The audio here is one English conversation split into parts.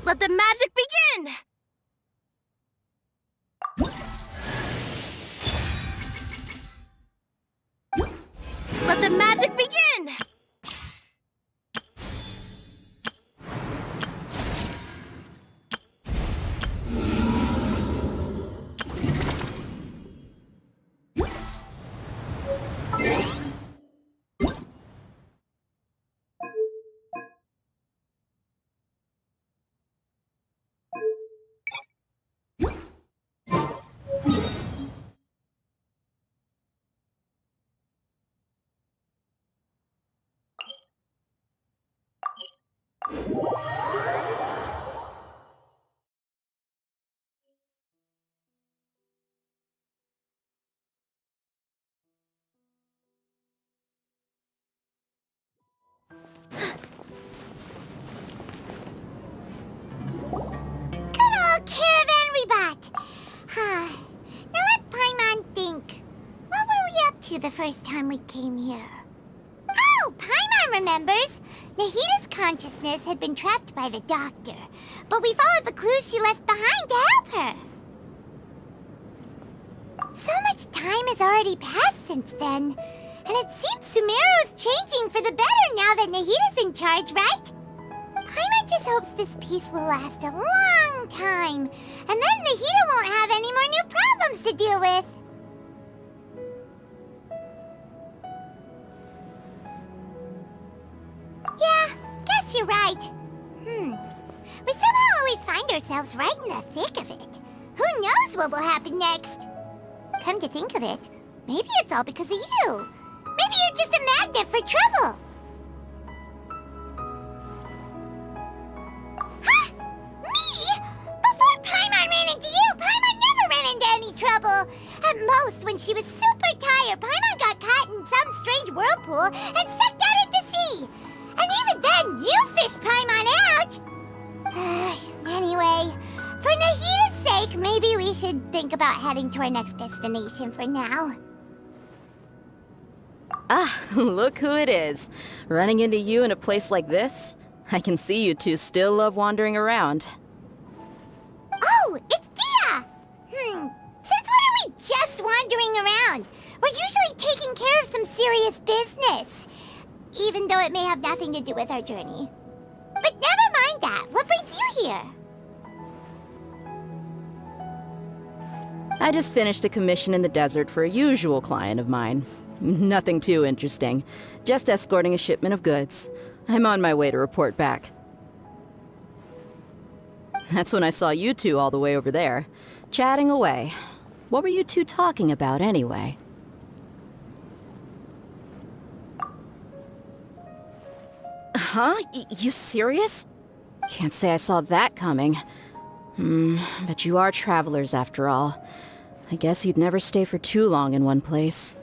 Let the magic begin! Let the magic begin! Now let Paimon think. What were we up to the first time we came here? Oh, Paimon remembers! Nahita's consciousness had been trapped by the doctor, but we followed the clues she left behind to help her. So much time has already passed since then, and it seems Sumeru's changing for the better now that Nahita's in charge, right? Paimon just hopes this peace will last a long time, and then Nahita won't have any more new problems to deal with. Yeah, guess you're right. We somehow always find ourselves right in the thick of it. Who knows what will happen next? Come to think of it, maybe it's all because of you. Maybe you're just a magnet for trouble. Huh? Me? Before Paimon ran into you, Paimon never ran into any trouble. At most, when she was super tired, Paimon got caught in some strange whirlpool and sucked out into sea. And even then, you fished Paimon out! Anyway, for Nahita's sake, maybe we should think about heading to our next destination for now. Ah, look who it is. Running into you in a place like this? I can see you two still love wandering around. Oh, it's Dia! Since when are we just wandering around? We're usually taking care of some serious business. Even though it may have nothing to do with our journey. But never mind that. What brings you here? I just finished a commission in the desert for a usual client of mine. Nothing too interesting. Just escorting a shipment of goods. I'm on my way to report back. That's when I saw you two all the way over there, chatting away. What were you two talking about anyway? Huh? You serious? Can't say I saw that coming. But you are travelers after all. I guess you'd never stay for too long in one place.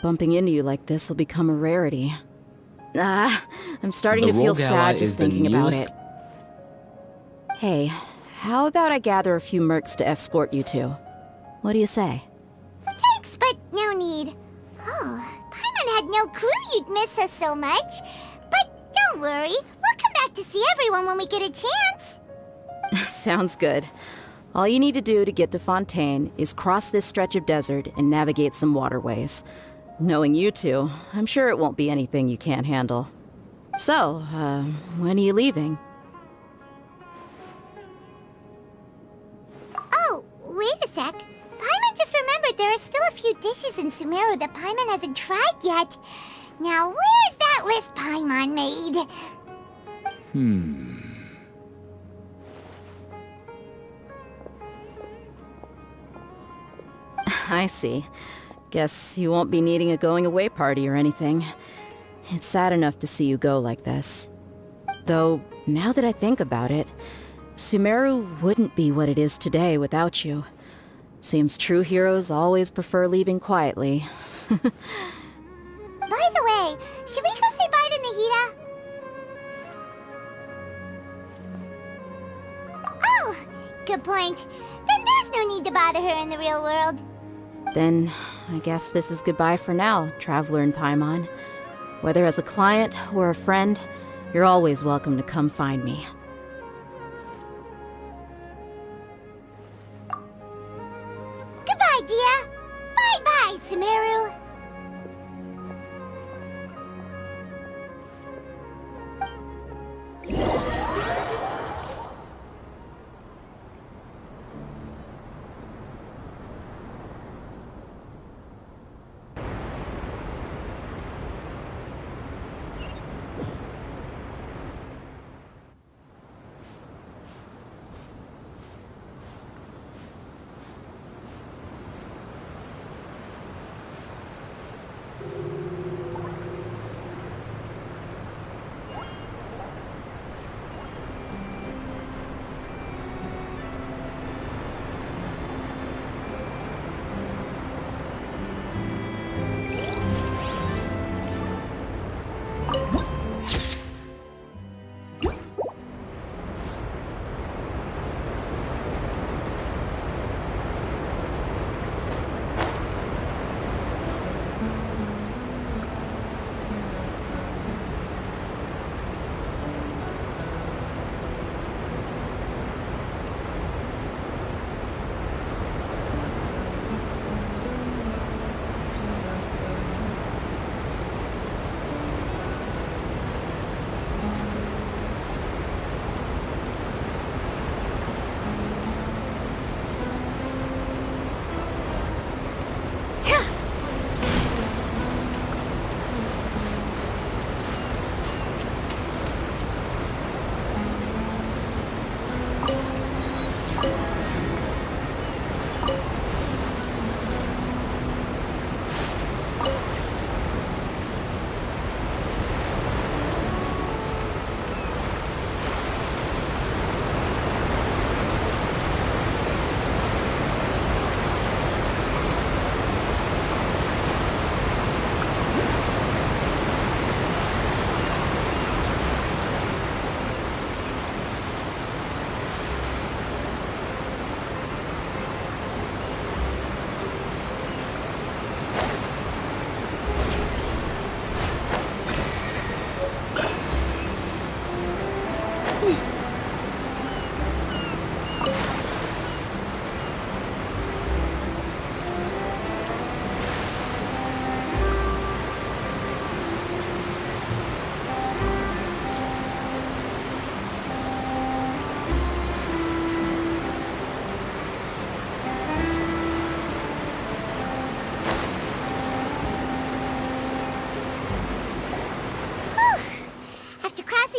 Bumping into you like this will become a rarity. I'm starting to feel sad just thinking about it. Hey, how about I gather a few mercs to escort you two? What do you say? Thanks, but no need. Oh, Paimon had no clue you'd miss us so much. But don't worry, we'll come back to see everyone when we get a chance. Sounds good. All you need to do to get to Fontaine is cross this stretch of desert and navigate some waterways. Knowing you two, I'm sure it won't be anything you can't handle. So, when are you leaving? Oh, wait a sec. Paimon just remembered there are still a few dishes in Sumeru that Paimon hasn't tried yet. Now, where's that list Paimon made? I see. Guess you won't be needing a going-away party or anything. It's sad enough to see you go like this. Though, now that I think about it, Sumeru wouldn't be what it is today without you. Seems true heroes always prefer leaving quietly. By the way, should we go say bye to Nahita? Oh, good point. Then there's no need to bother her in the real world. Then, I guess this is goodbye for now, Traveler and Paimon. Whether as a client or a friend, You're always welcome to come find me. Goodbye, Dia. Bye-bye, Sumeru.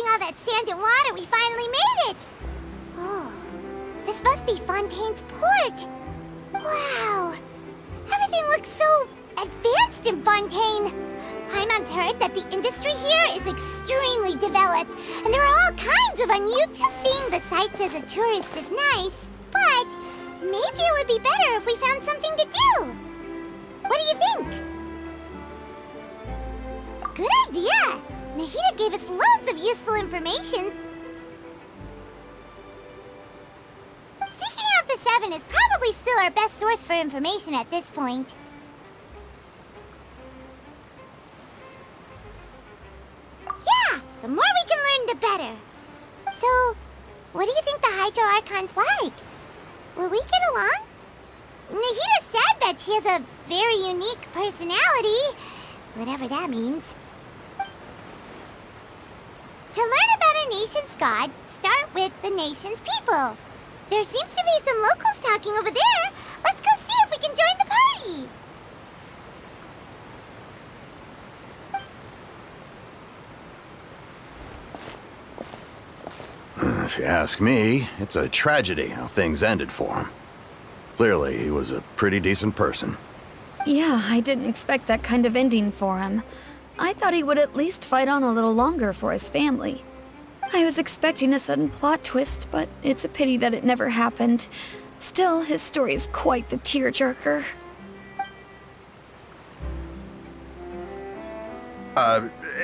All that sand and water, we finally made it! Oh, this must be Fontaine's port. Wow, everything looks so advanced in Fontaine. Paimon's heard that the industry here is extremely developed, and there are all kinds of unusual. Seeing the sights as a tourist is nice, but maybe it would be better if we found something to do. What do you think? Good idea! Nahida gave us loads of useful information. Seeking out the Seven is probably still our best source for information at this point. Yeah, the more we can learn, the better. So, what do you think the Hydro Archon's like? Will we get along? Nahida said that she has a very unique personality, whatever that means. To learn about a nation's god, start with the nation's people. There seems to be some locals talking over there. Let's go see if we can join the party. If you ask me, it's a tragedy how things ended for him. Clearly, he was a pretty decent person. Yeah, I didn't expect that kind of ending for him. I thought he would at least fight on a little longer for his family. I was expecting a sudden plot twist, but it's a pity that it never happened. Still, his story is quite the tearjerker.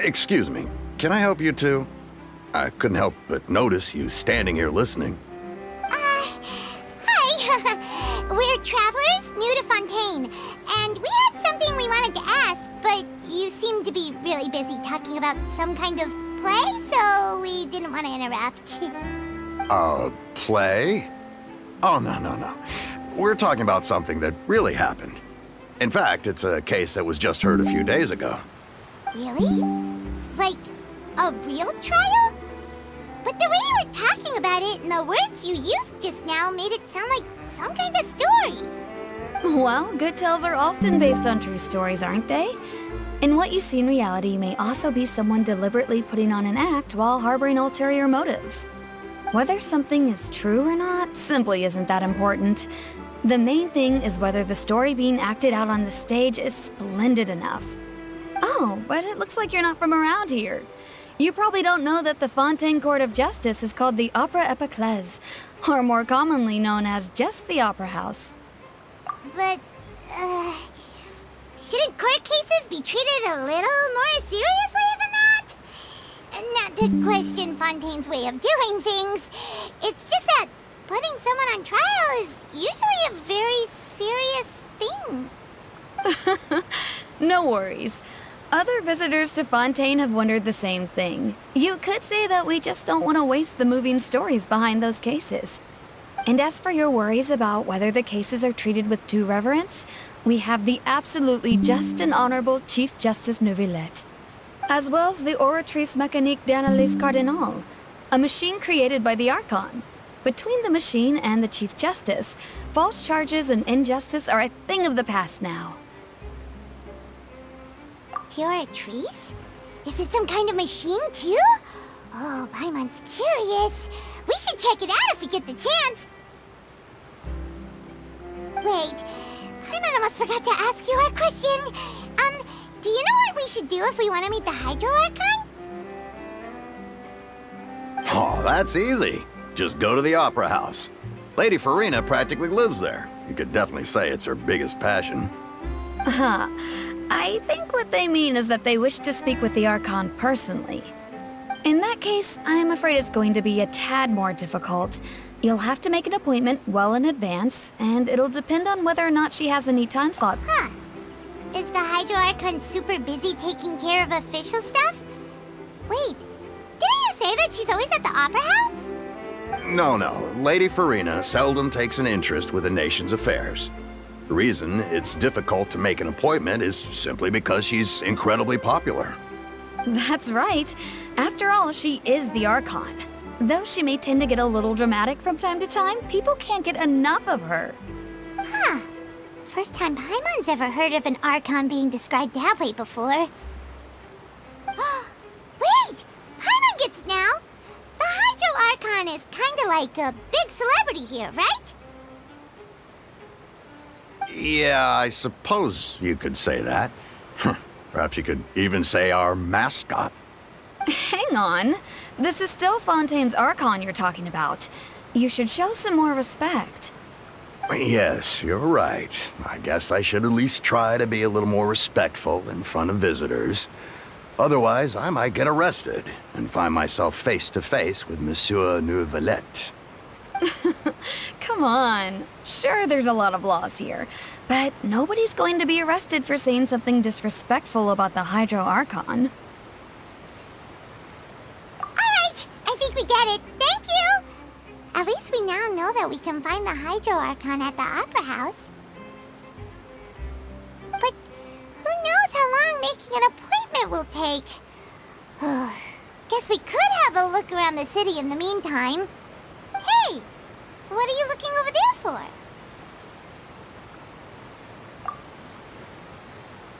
Excuse me. Can I help you too? I couldn't help but notice you standing here listening. Hi. We're travelers new to Fontaine, and we had something we wanted to ask, but you seem to be really busy talking about some kind of play, so we didn't want to interrupt. Play? Oh, no. We're talking about something that really happened. In fact, it's a case that was just heard a few days ago. Really? Like, a real trial? But the way you were talking about it and the words you used just now made it sound like some kind of story. Well, good tales are often based on true stories, aren't they? And what you see in reality may also be someone deliberately putting on an act while harboring ulterior motives. Whether something is true or not simply isn't that important. The main thing is whether the story being acted out on the stage is splendid enough. Oh, but it looks like you're not from around here. You probably don't know that the Fontaine Court of Justice is called the Opera Epiclese, or more commonly known as just the Opera House. But, shouldn't court cases be treated a little more seriously than that? Not to question Fontaine's way of doing things. It's just that putting someone on trial is usually a very serious thing. No worries. Other visitors to Fontaine have wondered the same thing. You could say that we just don't want to waste the moving stories behind those cases. And as for your worries about whether the cases are treated with due reverence, we have the absolutely just and honorable Chief Justice Neuvillette, as well as the Oratrice Mécanique d'Analyse Cardinal, a machine created by the Archon. Between the machine and the Chief Justice, false charges and injustice are a thing of the past now. Oratrice? Is it some kind of machine, too? Oh, Paimon's curious. We should check it out if we get the chance. Wait, Paimon almost forgot to ask you our question. Do you know what we should do if we want to meet the Hydro Archon? Oh, that's easy. Just go to the Opera House. Lady Farina practically lives there. You could definitely say it's her biggest passion. I think what they mean is that they wish to speak with the Archon personally. In that case, I'm afraid it's going to be a tad more difficult. You'll have to make an appointment well in advance, and it'll depend on whether or not she has any time slot. Huh. Is the Hydro Archon super busy taking care of official stuff? Wait, didn't you say that she's always at the Opera House? No. Lady Farina seldom takes an interest with the nation's affairs. The reason it's difficult to make an appointment is simply because she's incredibly popular. That's right. After all, she is the Archon. Though she may tend to get a little dramatic from time to time, people can't get enough of her. Huh. First time Paimon's ever heard of an Archon being described that way before. Wait! Paimon gets now! The Hydro Archon is kinda like a big celebrity here, right? Yeah, I suppose you could say that. Perhaps you could even say our mascot. Hang on. This is still Fontaine's Archon you're talking about. You should show some more respect. Yes, you're right. I guess I should at least try to be a little more respectful in front of visitors. Otherwise, I might get arrested and find myself face to face with Monsieur Neuvillette. Come on. Sure, there's a lot of laws here, but nobody's going to be arrested for saying something disrespectful about the Hydro Archon. Alright, I think we get it. Thank you! At least we now know that we can find the Hydro Archon at the Opera House. But who knows how long making an appointment will take? Guess we could have a look around the city in the meantime. Hey! What are you looking over there for?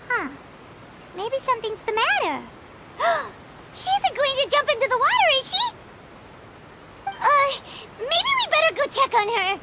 Huh. Maybe something's the matter. She isn't going to jump into the water, is she? Maybe we better go check on her.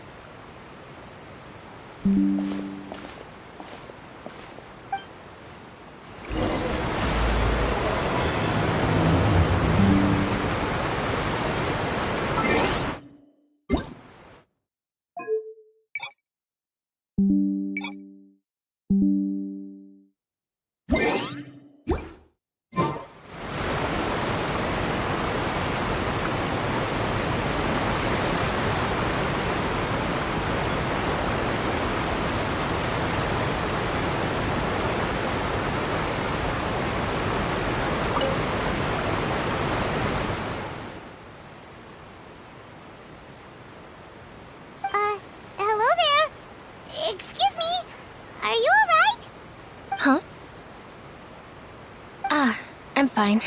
I'm fine.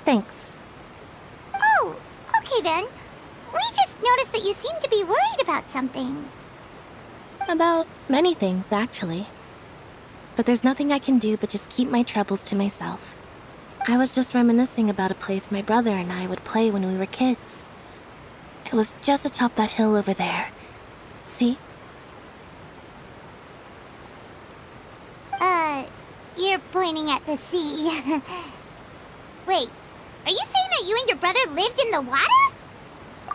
Thanks. Oh, okay then. We just noticed that you seem to be worried about something. About many things, actually. But there's nothing I can do but just keep my troubles to myself. I was just reminiscing about a place my brother and I would play when we were kids. It was just atop that hill over there. See? You're pointing at the sea. Wait, are you saying that you and your brother lived in the water?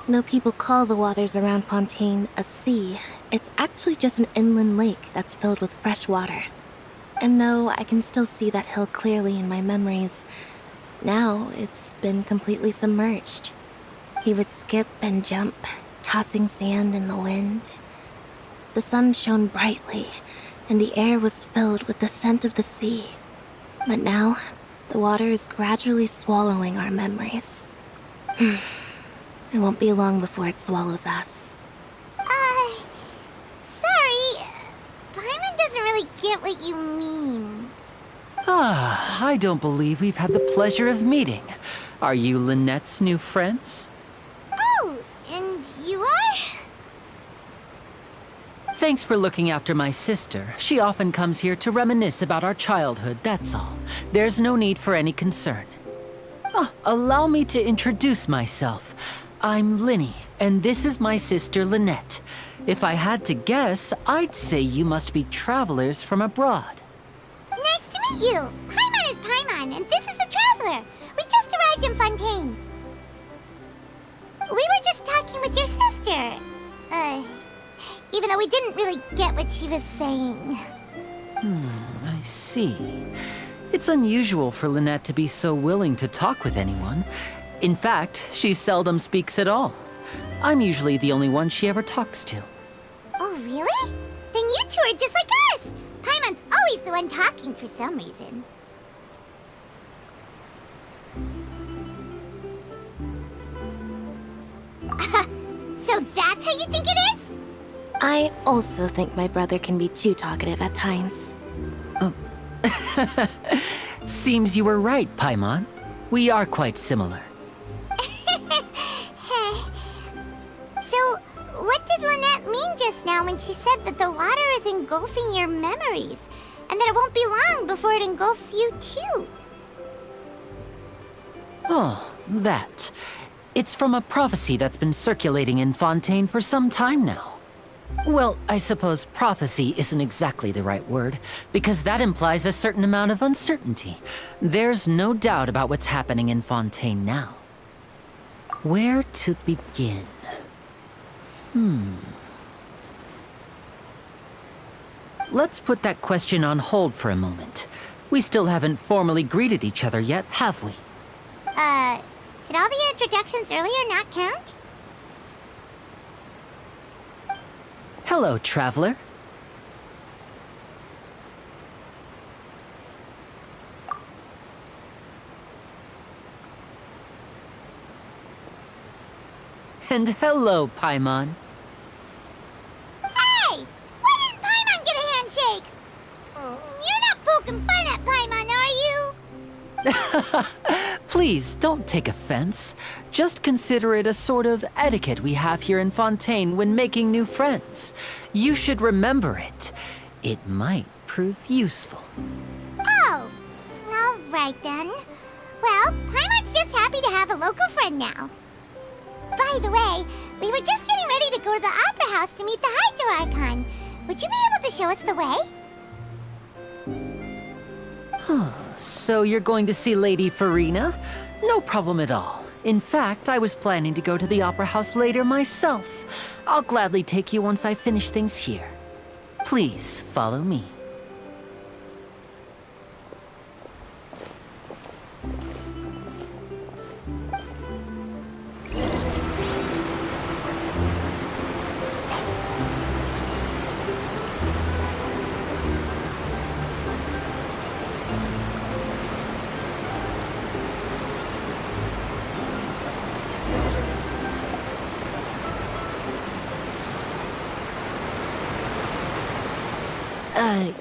Though people call the waters around Fontaine a sea, it's actually just an inland lake that's filled with fresh water. And though I can still see that hill clearly in my memories, now it's been completely submerged. He would skip and jump, tossing sand in the wind. The sun shone brightly, and the air was filled with the scent of the sea. But now, the water is gradually swallowing our memories. It won't be long before it swallows us. Sorry. Paimon doesn't really get what you mean. Ah, I don't believe we've had the pleasure of meeting. Are you Lynette's new friends? Oh, and you are? Thanks for looking after my sister. She often comes here to reminisce about our childhood, that's all. There's no need for any concern. Oh, allow me to introduce myself. I'm Linny, and this is my sister Lynette. If I had to guess, I'd say you must be travelers from abroad. Nice to meet you. Paimon is Paimon, and this is the Traveler. We just arrived in Fontaine. We were just talking with your sister. Even though we didn't really get what she was saying. I see. It's unusual for Lynette to be so willing to talk with anyone. In fact, she seldom speaks at all. I'm usually the only one she ever talks to. Oh, really? Then you two are just like us. Paimon's always the one talking for some reason. So that's how you think it is? I also think my brother can be too talkative at times. Seems you were right, Paimon. We are quite similar. So, what did Lynette mean just now when she said that the water is engulfing your memories, and that it won't be long before it engulfs you too? Oh, that. It's from a prophecy that's been circulating in Fontaine for some time now. Well, I suppose prophecy isn't exactly the right word, because that implies a certain amount of uncertainty. There's no doubt about what's happening in Fontaine now. Where to begin? Let's put that question on hold for a moment. We still haven't formally greeted each other yet, have we? Did all the introductions earlier not count? Hello, traveler. And hello, Paimon. Hey! Why didn't Paimon get a handshake? You're not poking fun at Paimon, are you? Please, don't take offense. Just consider it a sort of etiquette we have here in Fontaine when making new friends. You should remember it. It might prove useful. Oh, all right then. Well, Paimon's just happy to have a local friend now. By the way, we were just getting ready to go to the Opera House to meet the Hydro Archon. Would you be able to show us the way? So you're going to see Lady Farina? No problem at all. In fact, I was planning to go to the Opera House later myself. I'll gladly take you once I finish things here. Please, follow me.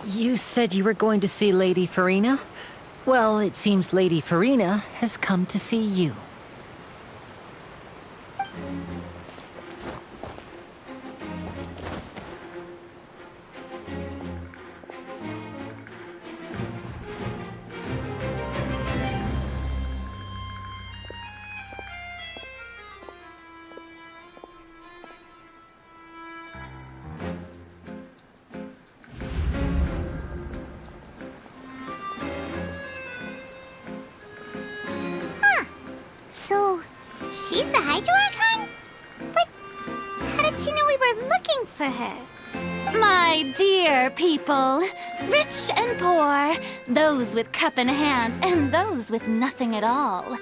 You said you were going to see Lady Farina? Well, it seems Lady Farina has come to see you. So, she's the Hydro Archon? But how did she know we were looking for her? My dear people, rich and poor, those with cup in hand and those with nothing at all,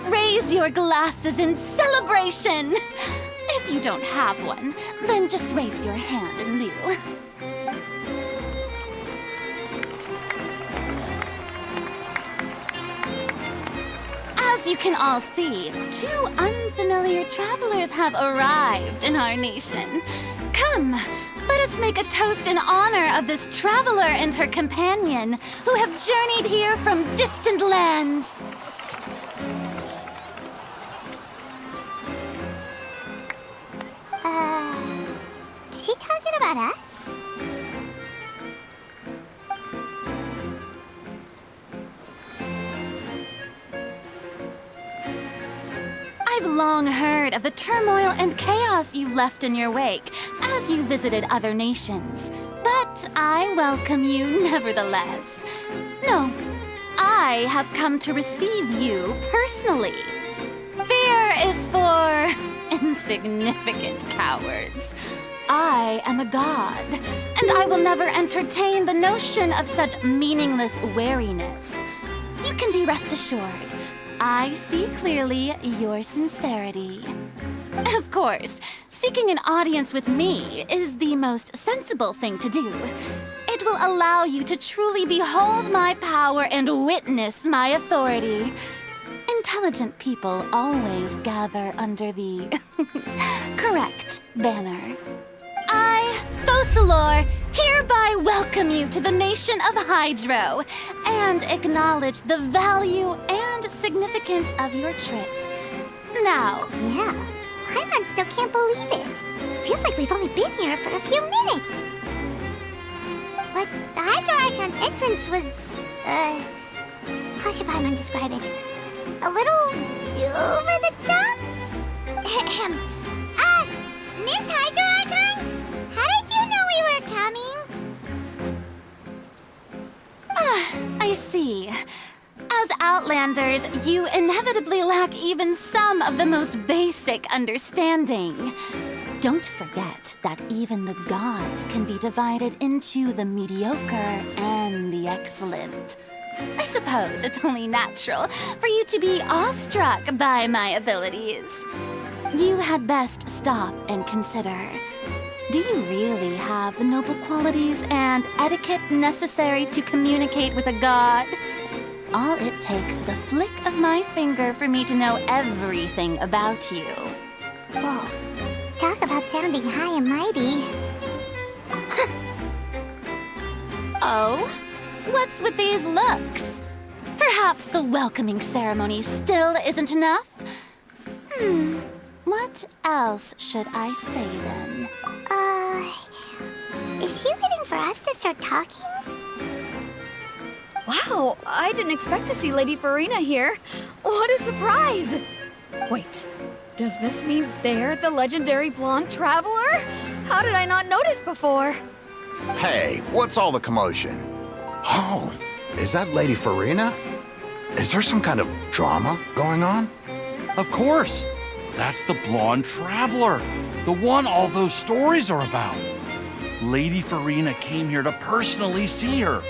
raise your glasses in celebration! If you don't have one, then just raise your hand in lieu. As you can all see, 2 unfamiliar travelers have arrived in our nation. Come, let us make a toast in honor of this traveler and her companion who have journeyed here from distant lands. Is she talking about us? I've long heard of the turmoil and chaos you've left in your wake as you visited other nations. But I welcome you nevertheless. No, I have come to receive you personally. Fear is for insignificant cowards. I am a god, and I will never entertain the notion of such meaningless wariness. You can be rest assured, I see clearly your sincerity. Of course, seeking an audience with me is the most sensible thing to do. It will allow you to truly behold my power and witness my authority. Intelligent people always gather under the correct banner. I, Focalor, hereby welcome you to the nation of Hydro and acknowledge the value and significance of your trip. Now, Yeah, Paimon still can't believe it. Feels like we've only been here for a few minutes. But the Hydro Archon's entrance was, how should Paimon describe it? A little over the top? Ahem. Miss Hydro Archon? How did you know we were coming? I see. As Outlanders, you inevitably lack even some of the most basic understanding. Don't forget that even the gods can be divided into the mediocre and the excellent. I suppose it's only natural for you to be awestruck by my abilities. You had best stop and consider. Do you really have the noble qualities and etiquette necessary to communicate with a god? All it takes is a flick of my finger for me to know everything about you. Whoa, talk about sounding high and mighty. Oh? What's with these looks? Perhaps the welcoming ceremony still isn't enough? What else should I say then? Is she waiting for us to start talking? Wow, I didn't expect to see Lady Farina here. What a surprise! Wait, does this mean they're the legendary blonde traveler? How did I not notice before? Hey, what's all the commotion? Oh, is that Lady Farina? Is there some kind of drama going on? Of course. That's the blonde traveler, the one all those stories are about. Lady Farina came here to personally see her.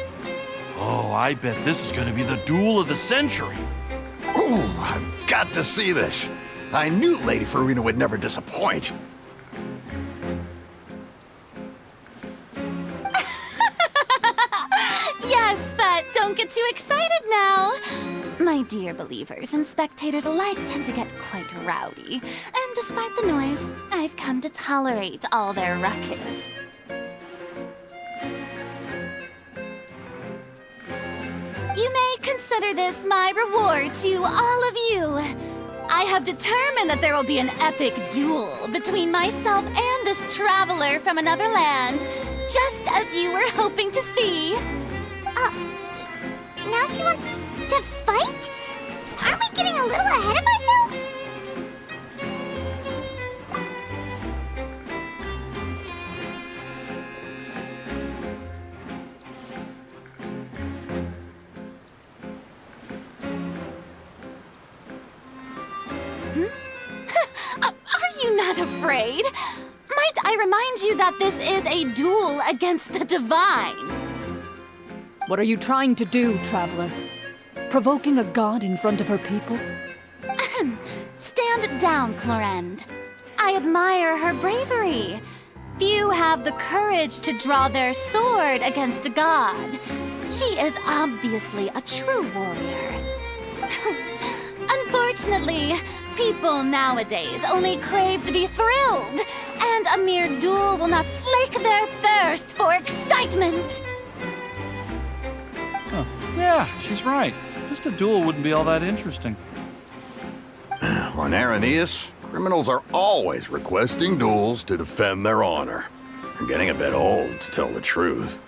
Oh, I bet this is going to be the duel of the century. Ooh, I've got to see this. I knew Lady Farina would never disappoint. Yes, but don't get too excited now. My dear believers and spectators alike tend to get quite rowdy, and despite the noise, I've come to tolerate all their ruckus. You may consider Consider this my reward to all of you. I have determined that there will be an epic duel between myself and this traveler from another land, just as you were hoping to see. Now she wants to fight? Aren't we getting a little ahead of ourselves? Are you not afraid? Might I remind you that this is a duel against the divine? What are you trying to do, traveler? Provoking a god in front of her people? Stand down, Clorend. I admire her bravery. Few have the courage to draw their sword against a god. She is obviously a true warrior. Unfortunately, people nowadays only crave to be thrilled, and a mere duel will not slake their thirst for excitement. Huh. Yeah, she's right. Just a duel wouldn't be all that interesting. On Araneus, criminals are always requesting duels to defend their honor. They're getting a bit old, to tell the truth.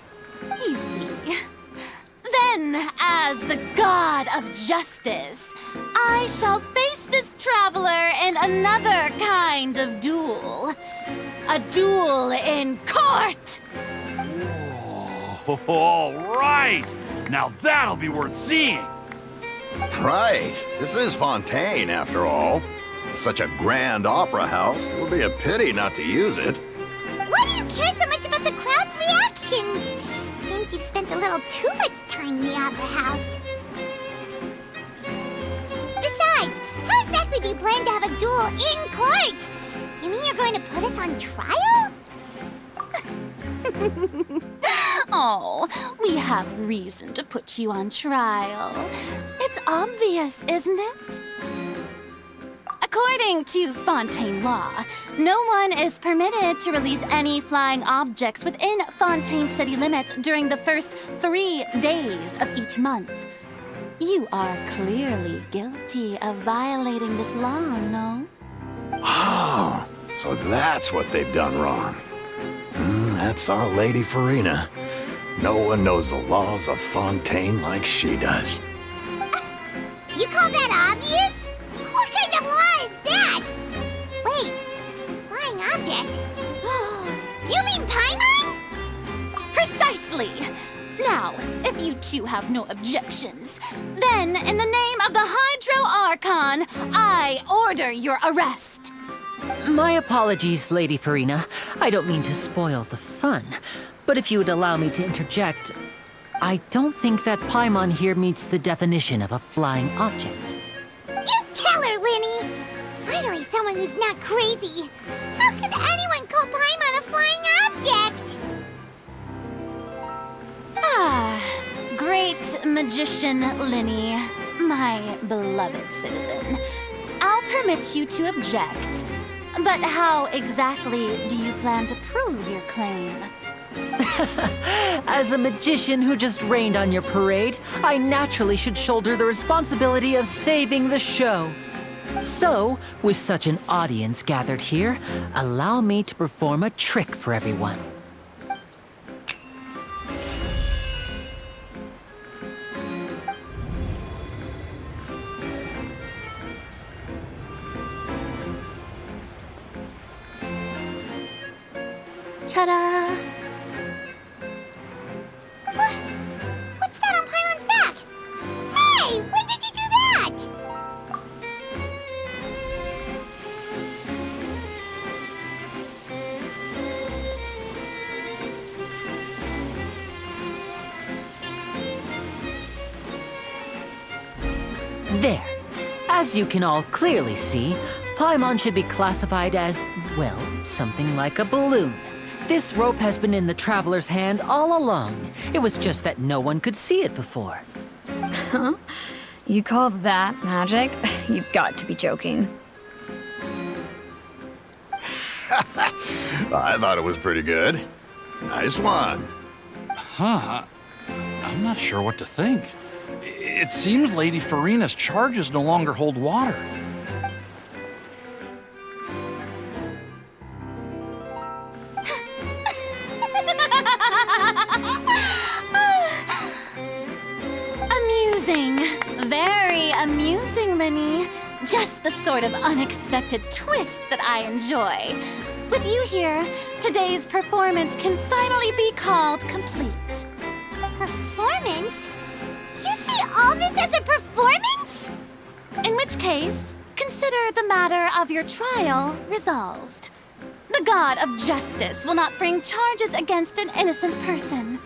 You see. Then, as the god of justice, I shall face this traveler in another kind of duel. A duel in court! Whoa, all right! Now that'll be worth seeing! Right. This is Fontaine, after all. It's such a grand opera house, it would be a pity not to use it. Why do you care so much about the crowd's reactions? Seems you've spent a little too much time in the opera house. Besides, how exactly do you plan to have a duel in court? You mean you're going to put us on trial? Oh, we have reason to put you on trial. It's obvious, isn't it? According to Fontaine law, no one is permitted to release any flying objects within Fontaine city limits during the first 3 days of each month. You are clearly guilty of violating this law, no? Oh, so that's what they've done wrong. That's our Lady Farina. No one knows the laws of Fontaine like she does. You call that obvious? What kind of law is that? Wait, flying object? You mean Paimon? Precisely! Now, if you two have no objections, then in the name of the Hydro Archon, I order your arrest. My apologies, Lady Farina. I don't mean to spoil the fun. But if you would allow me to interject, I don't think that Paimon here meets the definition of a flying object. You tell her, Linny! Finally someone who's not crazy. How could anyone call Paimon a flying object? Ah, great magician Linny, my beloved citizen. I'll permit you to object. But how exactly do you plan to prove your claim? As a magician who just rained on your parade, I naturally should shoulder the responsibility of saving the show. So, with such an audience gathered here, allow me to perform a trick for everyone. Ta-da! What's that on Paimon's back? Hey, when did you do that? There. As you can all clearly see, Paimon should be classified as, well, something like a balloon. This rope has been in the traveler's hand all along. It was just that no one could see it before. Huh? You call that magic? You've got to be joking. I thought it was pretty good. Nice one. Huh. I'm not sure what to think. It seems Lady Farina's charges no longer hold water. Amusing. Very amusing, Linny. Just the sort of unexpected twist that I enjoy. With you here, today's performance can finally be called complete. Performance? You see all this as a performance? In which case, consider the matter of your trial resolved. The god of justice will not bring charges against an innocent person.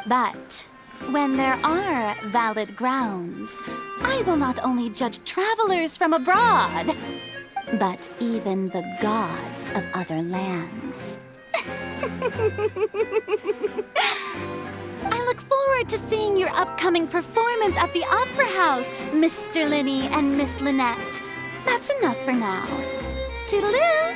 But when there are valid grounds, I will not only judge travelers from abroad, but even the gods of other lands. I look forward to seeing your upcoming performance at the Opera House, Mr. Linny and Miss Lynette. That's enough for now. Toodaloo!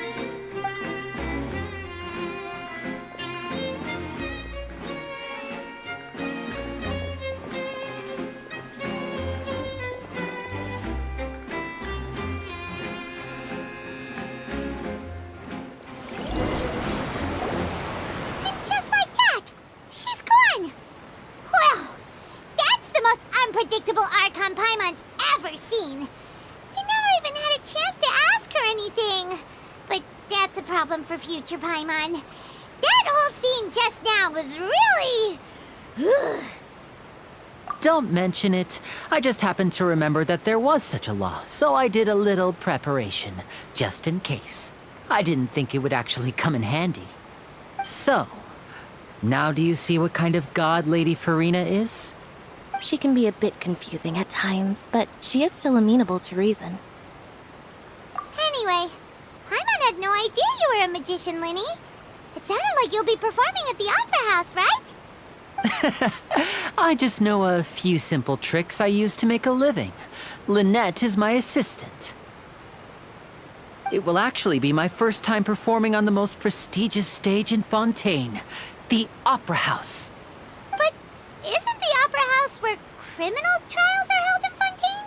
Unpredictable Archon Paimon's ever seen. You never even had a chance to ask her anything. But that's a problem for future Paimon. That whole scene just now was really... Don't mention it. I just happened to remember that there was such a law, so I did a little preparation, just in case. I didn't think it would actually come in handy. So, now do you see what kind of god Lady Farina is? She can be a bit confusing at times, but she is still amenable to reason. Anyway, Paimon had no idea you were a magician, Linny. It sounded like you'll be performing at the Opera House, right? I just know a few simple tricks I use to make a living. Lynette is my assistant. It will actually be my first time performing on the most prestigious stage in Fontaine, the Opera House. But isn't the Opera House where criminal trials are held in Fontaine?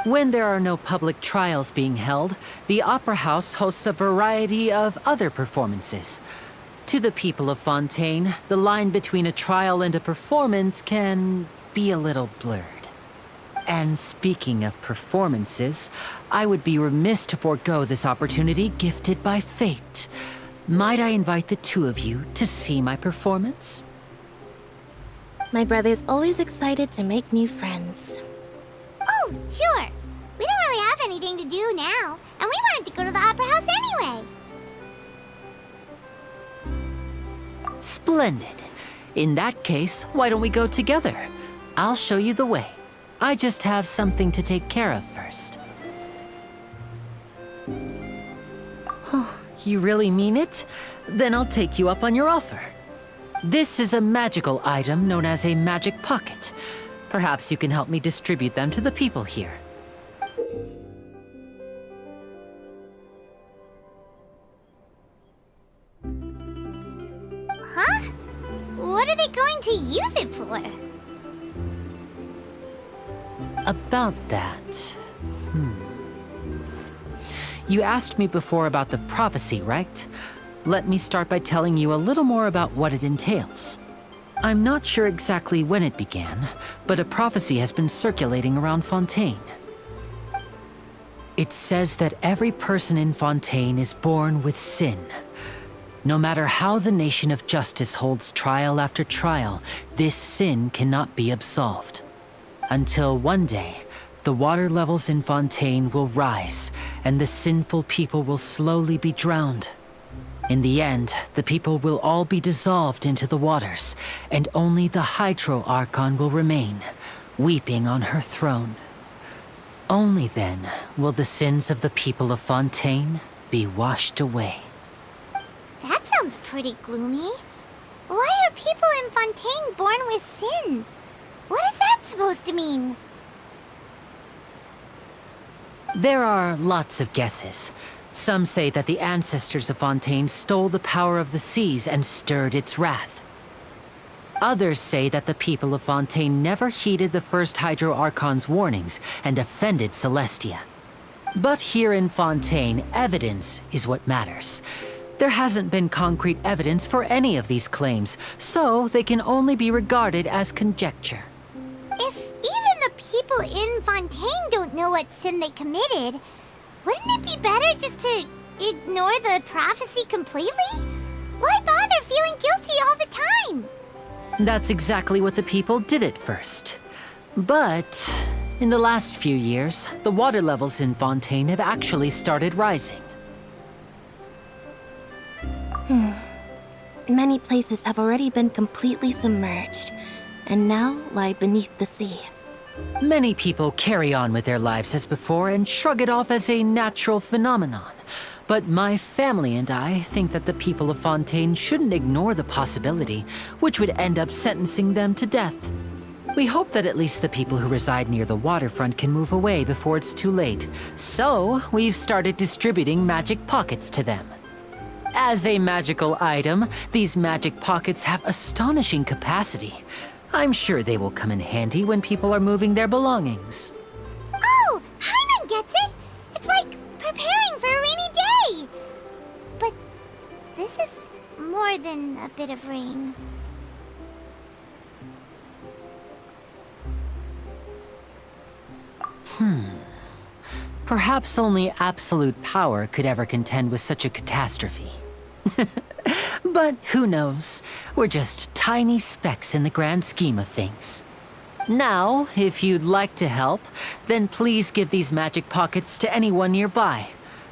When there are no public trials being held, the Opera House hosts a variety of other performances. To the people of Fontaine, the line between a trial and a performance can be a little blurred. And speaking of performances, I would be remiss to forego this opportunity gifted by fate. Might I invite the two of you to see my performance? My brother's always excited to make new friends. Oh, sure. We don't really have anything to do now, and we wanted to go to the Opera House anyway. Splendid. In that case, why don't we go together? I'll show you the way. I just have something to take care of first. Oh, you really mean it? Then I'll take you up on your offer. This is a magical item known as a magic pocket. Perhaps you can help me distribute them to the people here. Huh? What are they going to use it for? About that... You asked me before about the prophecy, right? Let me start by telling you a little more about what it entails. I'm not sure exactly when it began, but a prophecy has been circulating around Fontaine. It says that every person in Fontaine is born with sin. No matter how the nation of justice holds trial after trial, this sin cannot be absolved. Until one day, the water levels in Fontaine will rise, and the sinful people will slowly be drowned. In the end, the people will all be dissolved into the waters, and only the Hydro Archon will remain, weeping on her throne. Only then will the sins of the people of Fontaine be washed away. That sounds pretty gloomy. Why are people in Fontaine born with sin? What is that supposed to mean? There are lots of guesses. Some say that the ancestors of Fontaine stole the power of the seas and stirred its wrath. Others say that the people of Fontaine never heeded the first Hydro Archon's warnings and offended Celestia. But here in Fontaine, evidence is what matters. There hasn't been concrete evidence for any of these claims, so they can only be regarded as conjecture. If even the people in Fontaine don't know what sin they committed, wouldn't it be better just to ignore the prophecy completely? Why bother feeling guilty all the time? That's exactly what the people did at first. But in the last few years, the water levels in Fontaine have actually started rising. Many places have already been completely submerged, and now lie beneath the sea. Many people carry on with their lives as before and shrug it off as a natural phenomenon. But my family and I think that the people of Fontaine shouldn't ignore the possibility, which would end up sentencing them to death. We hope that at least the people who reside near the waterfront can move away before it's too late. So, we've started distributing magic pockets to them. As a magical item, these magic pockets have astonishing capacity. I'm sure they will come in handy when people are moving their belongings. Oh, Paimon gets it! It's like preparing for a rainy day! But this is more than a bit of rain. Perhaps only absolute power could ever contend with such a catastrophe. But who knows? We're just tiny specks in the grand scheme of things. Now, if you'd like to help, then please give these magic pockets to anyone nearby.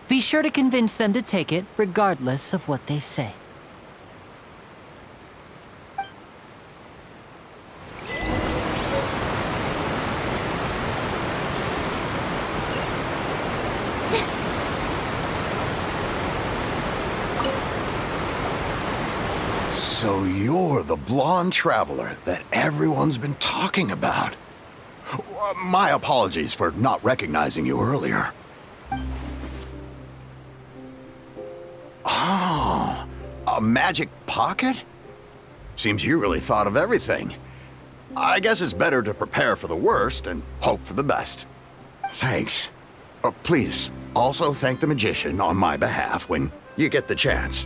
Be sure to convince them to take it, regardless of what they say. So you're the blonde traveler that everyone's been talking about. My apologies for not recognizing you earlier. Oh, a magic pocket? Seems you really thought of everything. I guess it's better to prepare for the worst and hope for the best. Thanks. Please, also thank the magician on my behalf when you get the chance.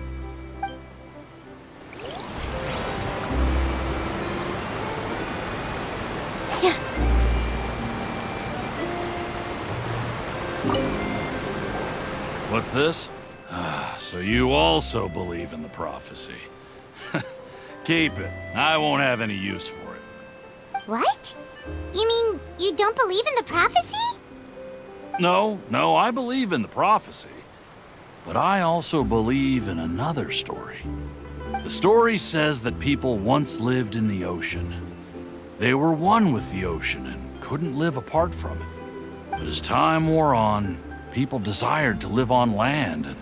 What's this? So you also believe in the prophecy. Keep it. I won't have any use for it. What? You mean you don't believe in the prophecy? No, I believe in the prophecy. But I also believe in another story. The story says that people once lived in the ocean. They were one with the ocean and couldn't live apart from it. But as time wore on, people desired to live on land and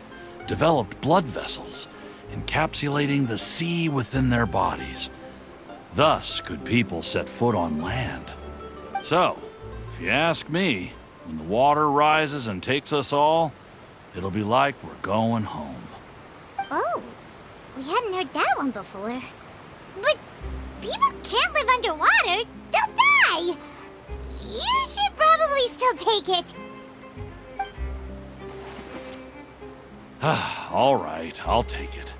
developed blood vessels, encapsulating the sea within their bodies. Thus could people set foot on land. So, if you ask me, when the water rises and takes us all, it'll be like we're going home. Oh, we hadn't heard that one before. But people can't live underwater. They'll die. You should probably still take it. All right, I'll take it.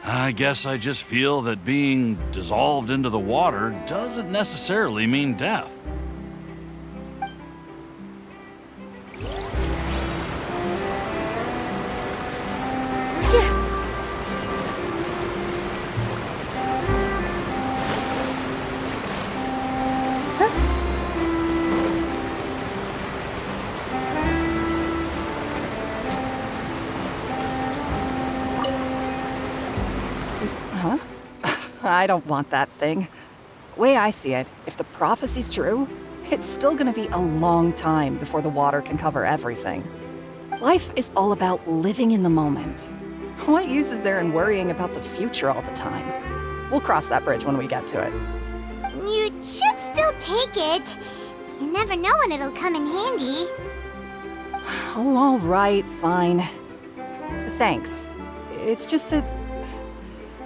I guess I just feel that being dissolved into the water doesn't necessarily mean death. I don't want that thing. Way I see it, if the prophecy's true, it's still gonna be a long time before the water can cover everything. Life is all about living in the moment. What use is there in worrying about the future all the time? We'll cross that bridge when we get to it. You should still take it. You never know when it'll come in handy. Oh, all right, fine. Thanks. It's just that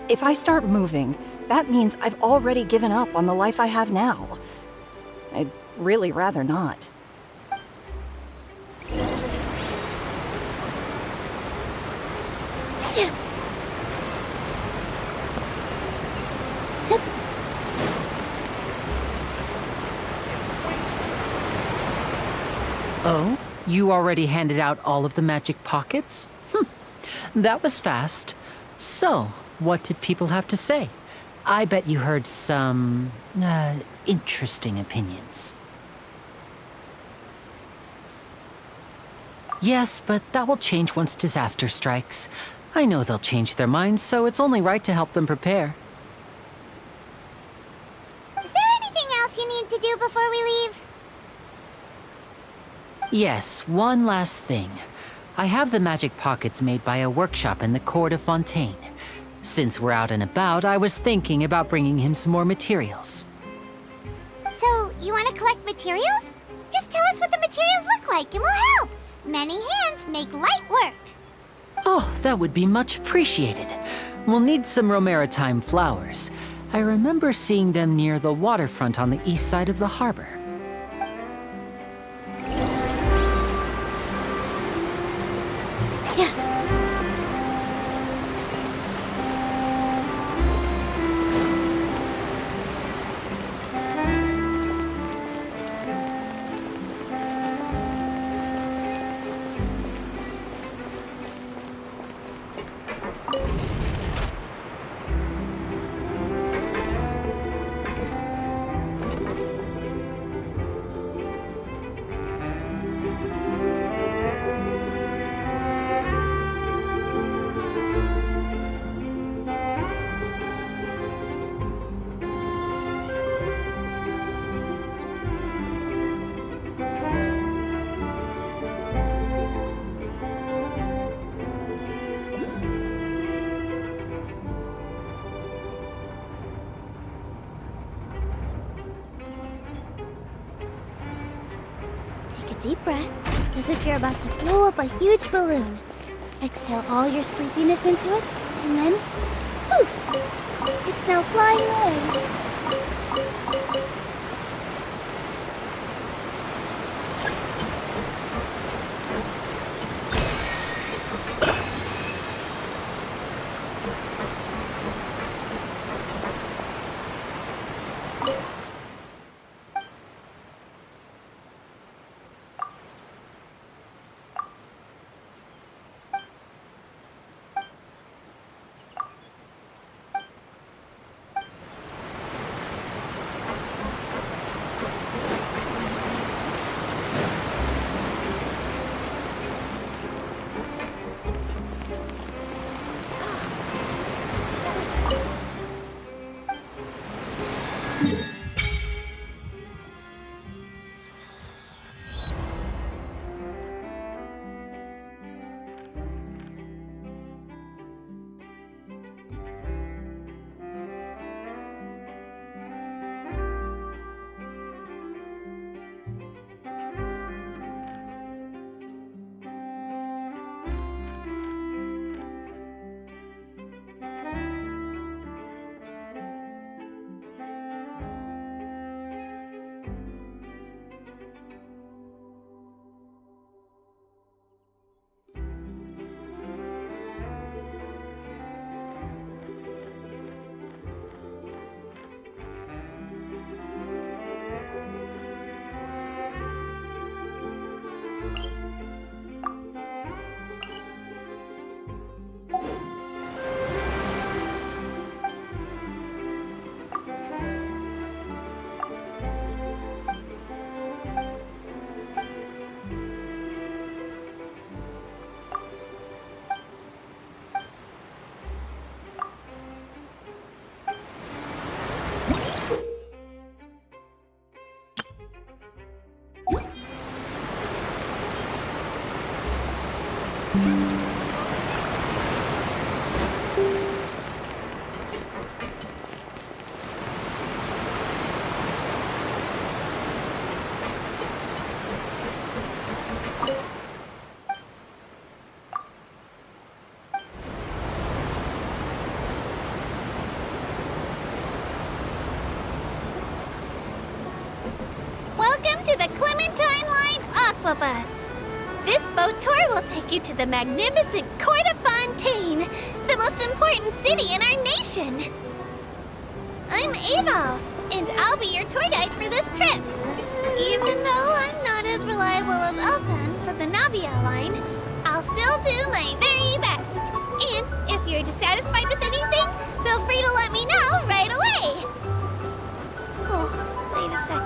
if I start moving, that means I've already given up on the life I have now. I'd really rather not. Oh? You already handed out all of the magic pockets? That was fast. So, what did people have to say? I bet you heard some, interesting opinions. Yes, but that will change once disaster strikes. I know they'll change their minds, so it's only right to help them prepare. Is there anything else you need to do before we leave? Yes, one last thing. I have the magic pockets made by a workshop in the court of Fontaine. Since we're out and about, I was thinking about bringing him some more materials. So, you want to collect materials? Just tell us what the materials look like and we'll help. Many hands make light work. Oh, that would be much appreciated. We'll need some Romaritime flowers. I remember seeing them near the waterfront on the east side of the harbor. Take a deep breath, as if you're about to blow up a huge balloon. Exhale all your sleepiness into it, and then, poof! It's now flying away. to the Clementine Line Aquabus. This boat tour will take you to the magnificent Court of Fontaine, the most important city in our nation. I'm Ava, and I'll be your tour guide for this trip. Even though I'm not as reliable as Elfan from the Navia line, I'll still do my very best. And if you're dissatisfied with anything, feel free to let me know right away. Oh, wait a sec.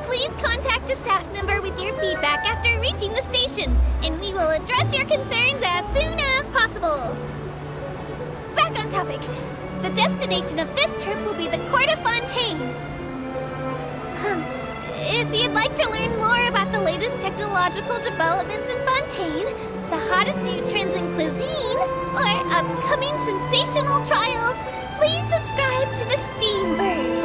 Please contact a staff member with your feedback after reaching the station, and we will address your concerns as soon as possible. Back on topic. The destination of this trip will be the Court of Fontaine. If you'd like to learn more about the latest technological developments in Fontaine, the hottest new trends in cuisine, or upcoming sensational trials, please subscribe to the Steambird.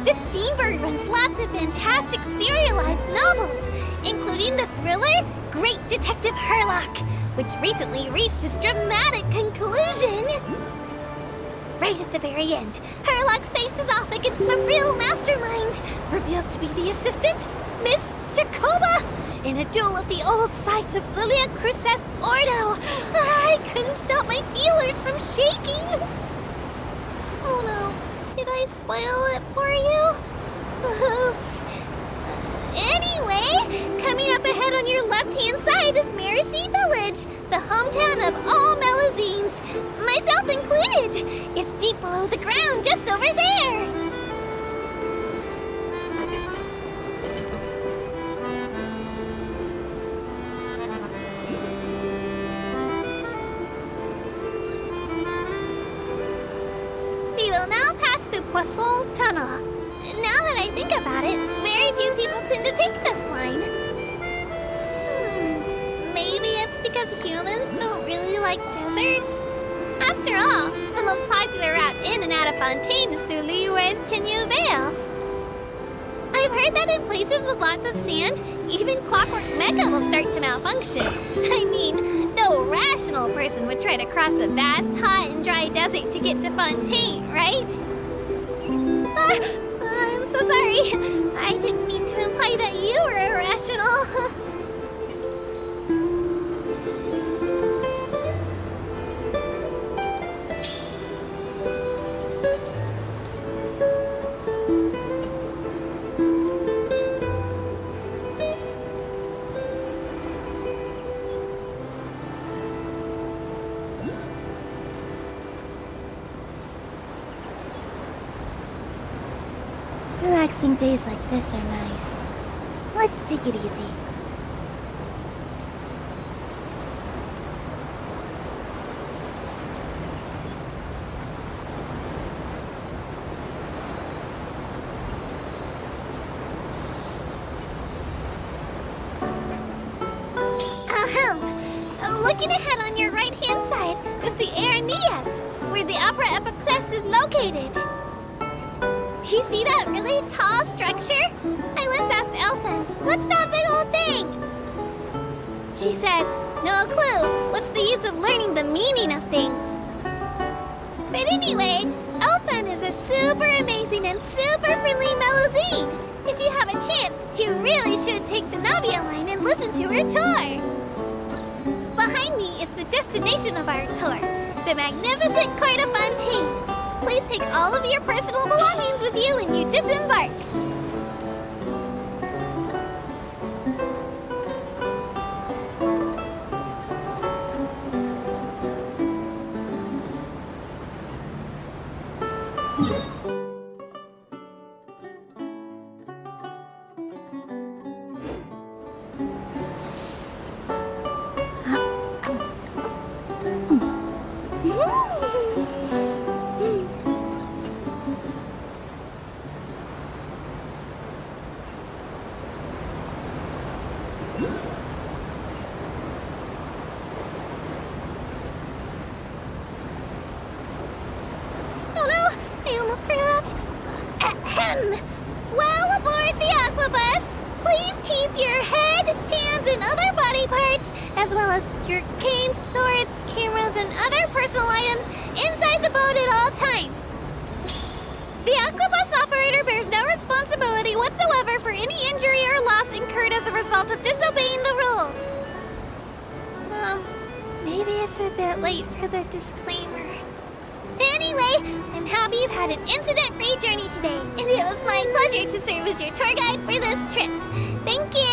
The Steambird runs lots of fantastic serialized novels, including the thriller Great Detective Herlock, which recently reached its dramatic conclusion. Right at the very end, Herlock faces off against the real mastermind, revealed to be the assistant, Miss Jacoba, in a duel at the old site of Lilia Cruces Ordo. I couldn't stop my feelers from shaking. Oh no. Did I spoil it for you? Oops. Anyway, coming up ahead on your left-hand side is Mercy Village, the hometown of all Melusines, myself included. It's deep below the ground, just over there. We will now pass through Poisson Tunnel. Now that I think about it, very few people tend to take this line. Maybe it's because humans don't really like deserts? After all, the most popular route in and out of Fontaine is through Liyue's Tenue Vale. I've heard that in places with lots of sand, even clockwork mecha will start to malfunction. I mean, no rational person would try to cross a vast, hot, and dry desert to get to Fontaine, right? I'm so sorry. I didn't mean to imply that you were irrational. Relaxing days like this are nice. Let's take it easy. Looking ahead on your right-hand side is the Aeneas, where the Opera Epiclese is located. Do you see that really tall structure? I once asked Elfan, what's that big old thing? She said, no clue. What's the use of learning the meaning of things? But anyway, Elfan is a super amazing and super friendly Melusine. If you have a chance, you really should take the Navia line and listen to her tour. Behind me is the destination of our tour, the magnificent Court of Fontaine. Please take all of your personal belongings with you when you disembark. Oh no! I almost forgot. Ahem. While aboard the Aquabus, please keep your head, hands, and other body parts, as well as your canes, swords, cameras, and other personal items inside the boat at all times. The Aquabus operator bears no responsibility whatsoever for any injury or loss incurred as a result of disobeying the rules. Maybe it's a bit late for the disclaimer. Anyway, I'm happy you've had an incident-free journey today, and it was my pleasure to serve as your tour guide for this trip. Thank you!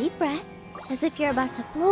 deep breath, as if you're about to blow